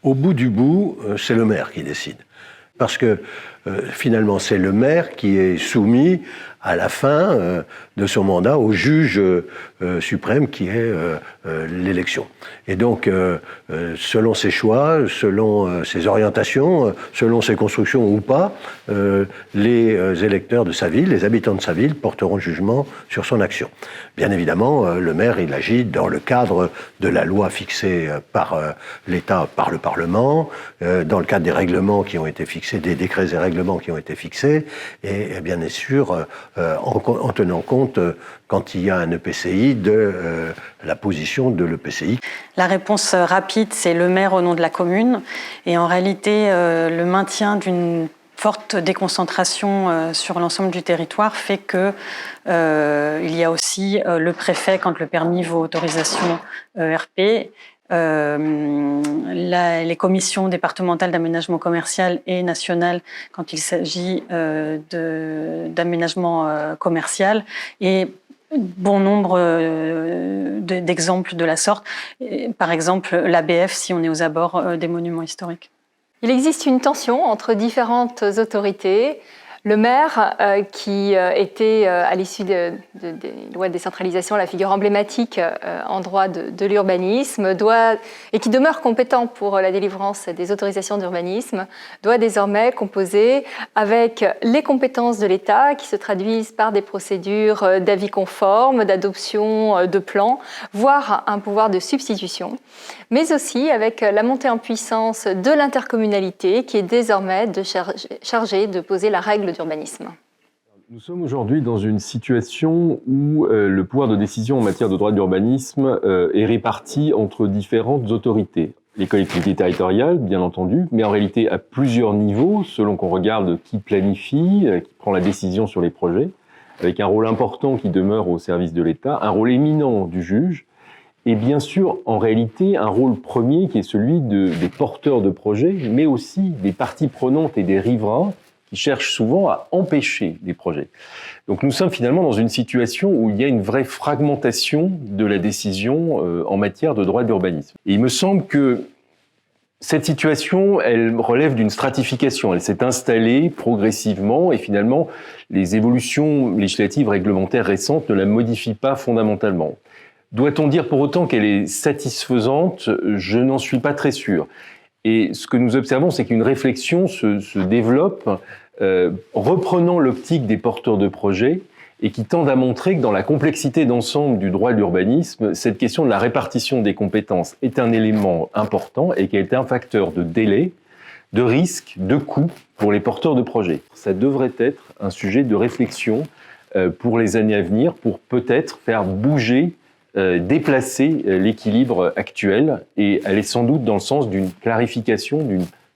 Au bout du bout, c'est le maire qui décide. Parce que finalement, c'est le maire qui est soumis à la fin de son mandat au juge suprême qui est l'élection. Et donc, selon ses choix, selon ses orientations, selon ses constructions ou pas, les électeurs de sa ville, les habitants de sa ville porteront jugement sur son action. Bien évidemment, le maire, il agit dans le cadre de la loi fixée par l'État, par le Parlement, dans le cadre des règlements qui ont été fixés, des décrets et règlements qui ont été fixés, et bien sûr, en tenant compte, quand il y a un EPCI, de la position de l'EPCI. La réponse rapide, c'est le maire au nom de la commune. Et en réalité, le maintien d'une forte déconcentration sur l'ensemble du territoire fait que il y a aussi le préfet quand le permis vaut autorisation ERP. Les commissions départementales d'aménagement commercial et nationales quand il s'agit d'aménagement commercial, et bon nombre d'exemples de la sorte. Par exemple, l'ABF si on est aux abords des monuments historiques. Il existe une tension entre différentes autorités. Le maire, qui était, à l'issue des lois de décentralisation, la figure emblématique en droit de l'urbanisme, et qui demeure compétent pour la délivrance des autorisations d'urbanisme, doit désormais composer avec les compétences de l'État, qui se traduisent par des procédures d'avis conformes, d'adoption de plans, voire un pouvoir de substitution, mais aussi avec la montée en puissance de l'intercommunalité, qui est désormais chargée de poser la règle d'urbanisme. Nous sommes aujourd'hui dans une situation où le pouvoir de décision en matière de droit d'urbanisme est réparti entre différentes autorités. Les collectivités territoriales, bien entendu, mais en réalité à plusieurs niveaux, selon qu'on regarde qui planifie, qui prend la décision sur les projets, avec un rôle important qui demeure au service de l'État, un rôle éminent du juge, et bien sûr, en réalité, un rôle premier qui est celui des porteurs de projets, mais aussi des parties prenantes et des riverains qui cherchent souvent à empêcher les projets. Donc nous sommes finalement dans une situation où il y a une vraie fragmentation de la décision en matière de droit d'urbanisme. Et il me semble que cette situation, elle relève d'une stratification. Elle s'est installée progressivement et finalement, les évolutions législatives réglementaires récentes ne la modifient pas fondamentalement. Doit-on dire pour autant qu'elle est satisfaisante? Je n'en suis pas très sûr. Et ce que nous observons, c'est qu'une réflexion se développe reprenant l'optique des porteurs de projets et qui tend à montrer que dans la complexité d'ensemble du droit de l'urbanisme, cette question de la répartition des compétences est un élément important et qu'elle est un facteur de délai, de risque, de coût pour les porteurs de projets. Ça devrait être un sujet de réflexion pour les années à venir, pour peut-être faire bouger, déplacer l'équilibre actuel et aller sans doute dans le sens d'une clarification,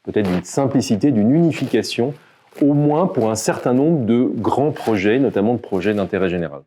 peut-être d'une simplicité, d'une unification, au moins pour un certain nombre de grands projets, notamment de projets d'intérêt général.